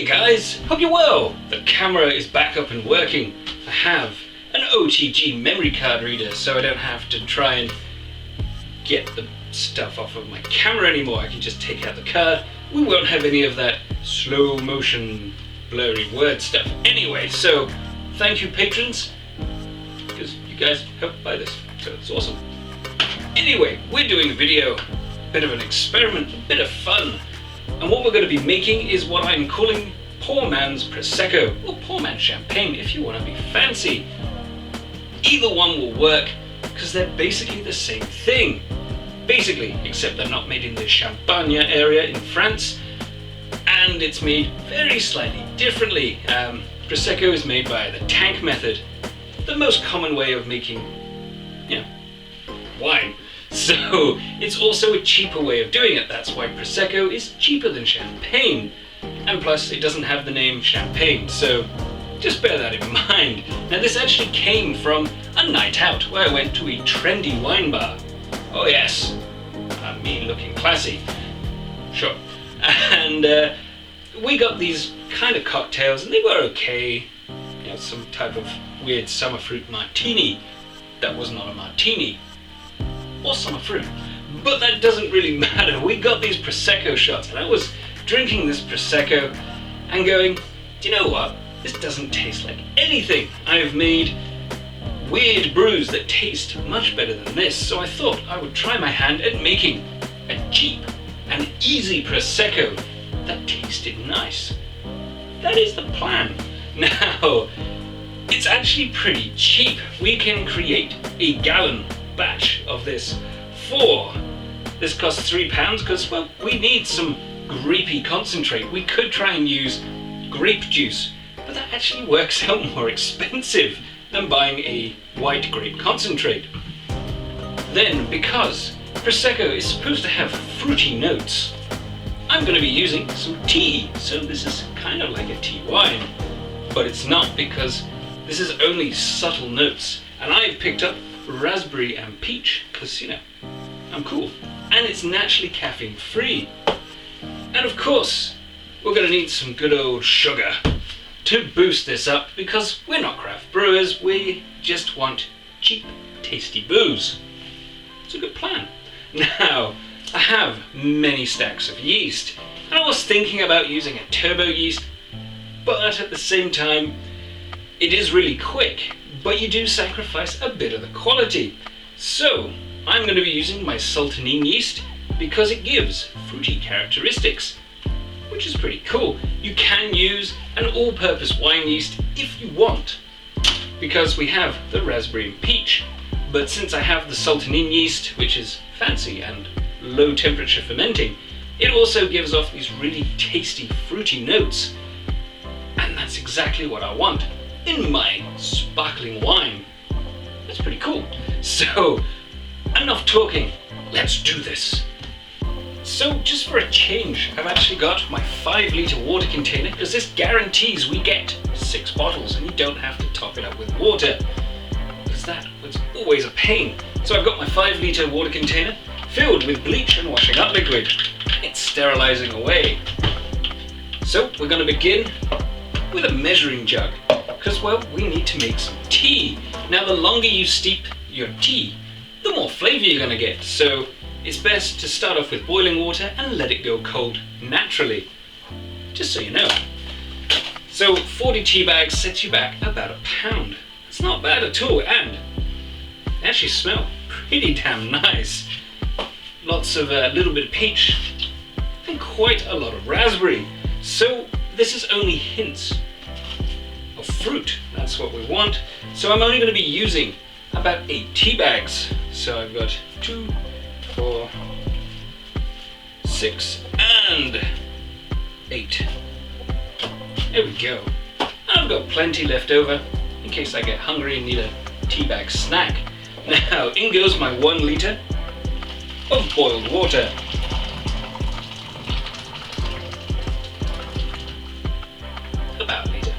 Hey guys, hope you're well. The camera is back up and working. I have an OTG memory card reader, so I don't have to try and get the stuff off of my camera anymore. I can just take out the card. We won't have any of that slow motion blurry word stuff anyway, so thank you patrons, because you guys helped buy this, so it's awesome. Anyway, we're doing a video, a bit of an experiment, a bit of fun, and what we're going to be making is what I'm calling poor man's Prosecco, or poor man's champagne if you want to be fancy. Either one will work, because they're basically the same thing. Basically, except they're not made in the Champagne area in France, and it's made very slightly differently. Prosecco is made by the tank method, the most common way of making, wine. So it's also a cheaper way of doing it. That's why Prosecco is cheaper than champagne, and plus it doesn't have the name champagne, so just bear that in mind. Now this actually came from a night out where I went to a trendy wine bar. Oh yes, me looking classy, sure. And we got these kind of cocktails and they were okay. Some type of weird summer fruit martini that was not a martini or summer fruit, but that doesn't really matter. We got these Prosecco shots and I was drinking this Prosecco and going, do you know what? This doesn't taste like anything. I've made weird brews that taste much better than this, so I thought I would try my hand at making a cheap and easy Prosecco that tasted nice. That is the plan. Now, it's actually pretty cheap. We can create a gallon batch of this for, this costs £3 because, well, we need some grapey concentrate. We could try and use grape juice, but that actually works out more expensive than buying a white grape concentrate. Then, because Prosecco is supposed to have fruity notes, I'm going to be using some tea. So this is kind of like a tea wine, but it's not, because this is only subtle notes. And I've picked up raspberry and peach, because, I'm cool. And it's naturally caffeine free. And of course, we're going to need some good old sugar to boost this up, because we're not craft brewers, we just want cheap, tasty booze. It's a good plan. Now, I have many stacks of yeast, and I was thinking about using a turbo yeast, but at the same time, it is really quick, but you do sacrifice a bit of the quality. So, I'm going to be using my sultanine yeast, because it gives fruity characteristics, which is pretty cool. You can use an all-purpose wine yeast if you want, because we have the raspberry and peach, but since I have the sultanine yeast, which is fancy and low temperature fermenting, it also gives off these really tasty fruity notes, and that's exactly what I want in my sparkling wine. That's pretty cool. So, enough talking, let's do this. So just for a change, I've actually got my 5-litre water container, because this guarantees we get 6 bottles and you don't have to top it up with water, because that was always a pain. So I've got my 5-litre water container filled with bleach and washing up liquid. It's sterilizing away. So we're going to begin with a measuring jug, because, well, we need to make some tea. Now the longer you steep your tea, the more flavour you're going to get. So it's best to start off with boiling water and let it go cold naturally, just so you know. So 40 tea bags sets you back about £1. It's not bad at all, and they actually smell pretty damn nice. Lots of a little bit of peach and quite a lot of raspberry. So this is only hints of fruit. That's what we want. So I'm only going to be using about 8 tea bags. So I've got 2, 4, 6, and 8. There we go. And I've got plenty left over in case I get hungry and need a tea bag snack. Now in goes my 1 litre of boiled water. About a litre.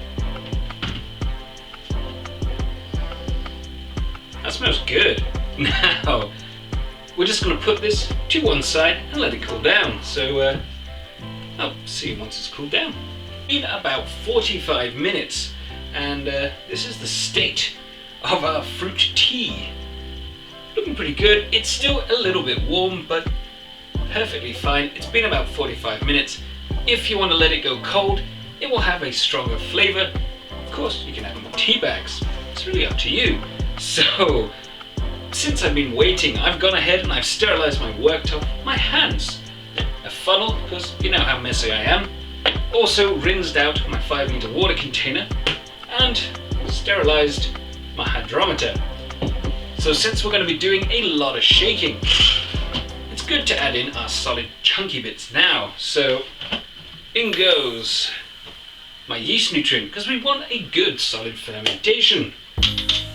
That smells good. Now we're just going to put this to one side and let it cool down. So I'll see you once it's cooled down. been about 45 minutes, and this is the state of our fruit tea. Looking pretty good. It's still a little bit warm, but perfectly fine. It's been about 45 minutes. If you want to let it go cold, it will have a stronger flavor. Of course, you can add more tea bags. It's really up to you. So, since I've been waiting, I've gone ahead and I've sterilized my worktop, my hands, a funnel, because you know how messy I am. Also rinsed out my 5-litre water container and sterilized my hydrometer. So since we're going to be doing a lot of shaking, it's good to add in our solid chunky bits now. So in goes my yeast nutrient, because we want a good solid fermentation,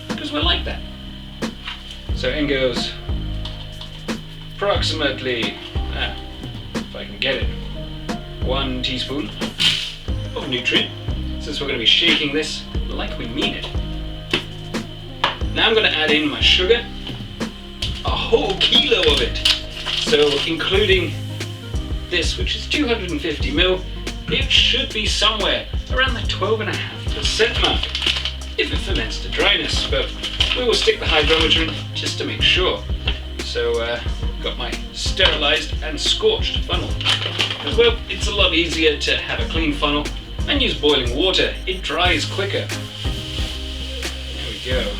because we're like that. So in goes approximately, if I can get it, 1 teaspoon of nutrient, since we're going to be shaking this like we mean it. Now I'm going to add in my sugar, a whole kilo of it. So including this, which is 250 ml, it should be somewhere around the 12.5% mark, if it ferments to dryness, but we will stick the hydrometer in just to make sure. So got my sterilized and scorched funnel. As well, it's a lot easier to have a clean funnel and use boiling water. It dries quicker. There we go.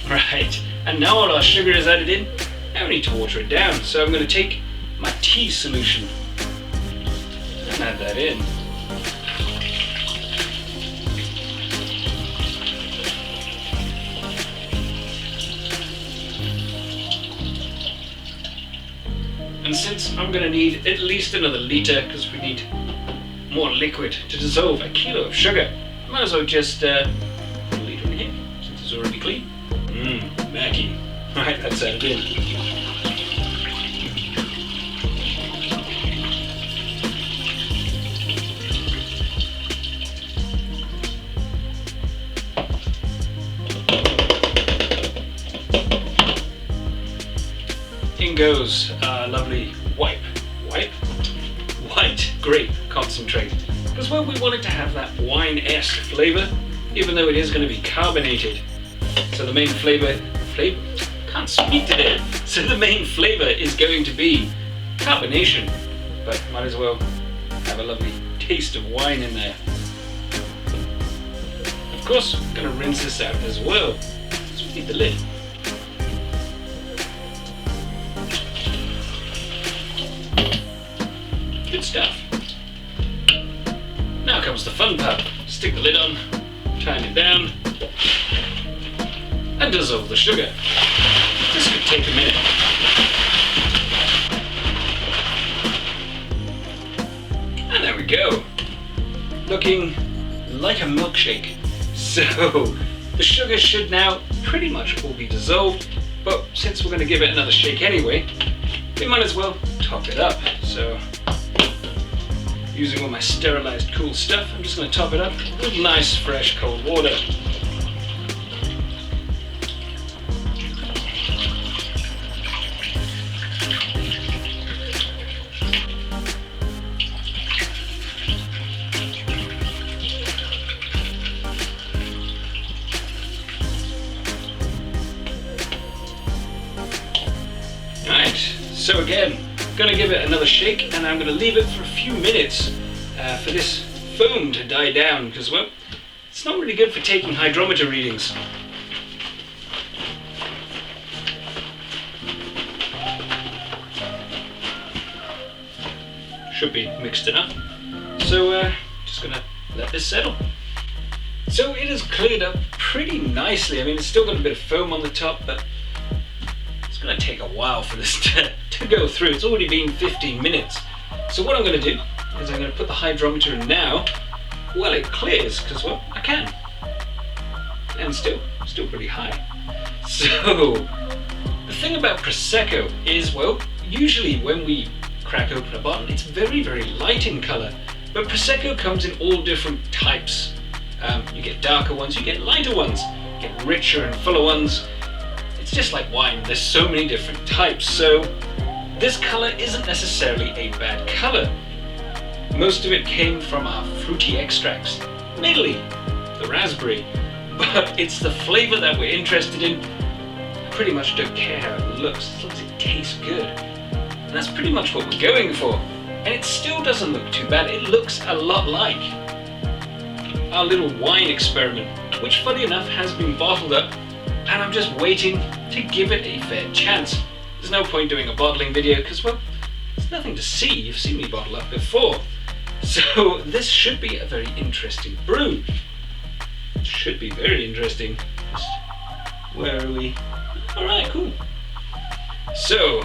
Right, and now all our sugar is added in, now we need to water it down. So I'm going to take my tea solution and add that in. And since I'm going to need at least another litre, because we need more liquid to dissolve a kilo of sugar, I might as well just put a litre in here, since it's already clean. Mackie. Right, that's added in. In goes our lovely white grape concentrate, because well, we want it to have that wine-esque flavor, even though it is going to be carbonated. So the main flavor, can't speak today. So the main flavor is going to be carbonation, but might as well have a lovely taste of wine in there. Of course, I'm going to rinse this out as well. So we need the lid. Good stuff. Now comes the fun part. Stick the lid on, turn it down, and dissolve the sugar. This could take a minute. And there we go. Looking like a milkshake. So the sugar should now pretty much all be dissolved, but since we're going to give it another shake anyway, we might as well top it up. So using all my sterilized cool stuff, I'm just going to top it up with nice fresh cold water. Right, so again, gonna give it another shake, and I'm gonna leave it for a few minutes for this foam to die down, because well, it's not really good for taking hydrometer readings. Should be mixed enough. So just gonna let this settle. So it has cleared up pretty nicely. I mean, it's still got a bit of foam on the top, but it's going to take a while for this to go through. It's already been 15 minutes. So what I'm going to do is I'm going to put the hydrometer in now while it clears, because well, I can. And still pretty high. So the thing about Prosecco is, well, usually when we crack open a bottle, it's very, very light in color. But Prosecco comes in all different types. You get darker ones, you get lighter ones, you get richer and fuller ones. It's just like wine, there's so many different types. So this color isn't necessarily a bad color. Most of it came from our fruity extracts, mainly the raspberry, but it's the flavour that we're interested in. I pretty much don't care how it looks, as long as it tastes good. And that's pretty much what we're going for. And it still doesn't look too bad. It looks a lot like our little wine experiment, which funny enough has been bottled up, and I'm just waiting to give it a fair chance. There's no point doing a bottling video because, well, there's nothing to see. You've seen me bottle up before. So this should be a very interesting brew. Should be very interesting. Where are we? Alright, cool. So,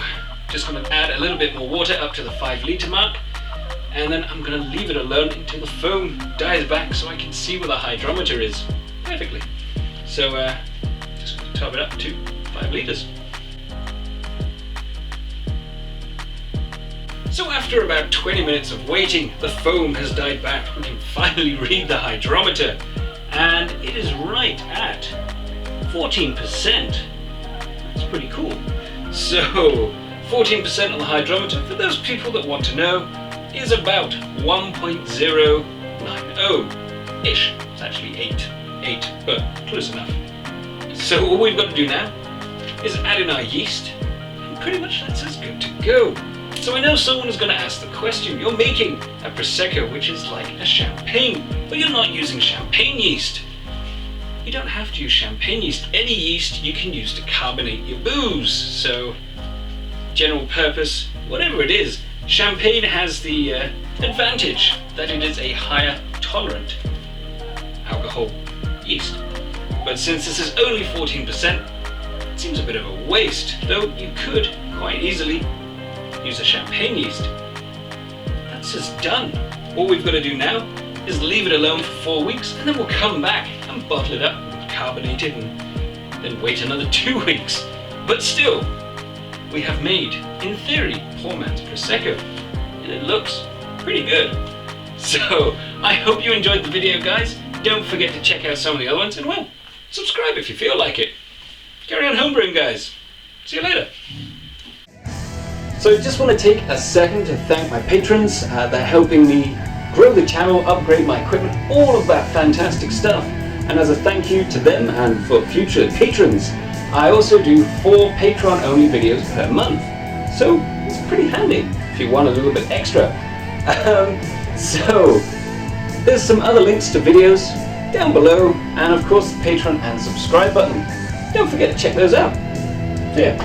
just going to add a little bit more water up to the 5 litre mark, and then I'm going to leave it alone until the foam dies back so I can see where the hydrometer is perfectly. So, just going to top it up to 5 litres. So after about 20 minutes of waiting, the foam has died back. We can finally read the hydrometer, and it is right at 14%. That's pretty cool. So 14% on the hydrometer, for those people that want to know, is about 1.090-ish. It's actually 8, but close enough. So all we've got to do now is add in our yeast, and pretty much that's us good to go. So I know someone is going to ask the question, you're making a Prosecco which is like a champagne, but you're not using champagne yeast. You don't have to use champagne yeast. Any yeast you can use to carbonate your booze. So, general purpose, whatever it is, champagne has the advantage that it is a higher tolerant alcohol yeast. But since this is only 14%, it seems a bit of a waste, though you could quite easily use a champagne yeast. That's just done. All we've got to do now is leave it alone for 4 weeks, and then we'll come back and bottle it up, and carbonate it, and then wait another 2 weeks. But still, we have made, in theory, poor man's Prosecco, and it looks pretty good. So, I hope you enjoyed the video, guys. Don't forget to check out some of the other ones, and well, subscribe if you feel like it. Carry on homebrewing, guys. See you later. So I just want to take a second to thank my patrons. They're helping me grow the channel, upgrade my equipment, all of that fantastic stuff. And as a thank you to them and for future patrons, I also do 4 Patreon-only videos per month. So it's pretty handy if you want a little bit extra. So there's some other links to videos down below, and of course the Patreon and subscribe button. Don't forget to check those out. Yeah.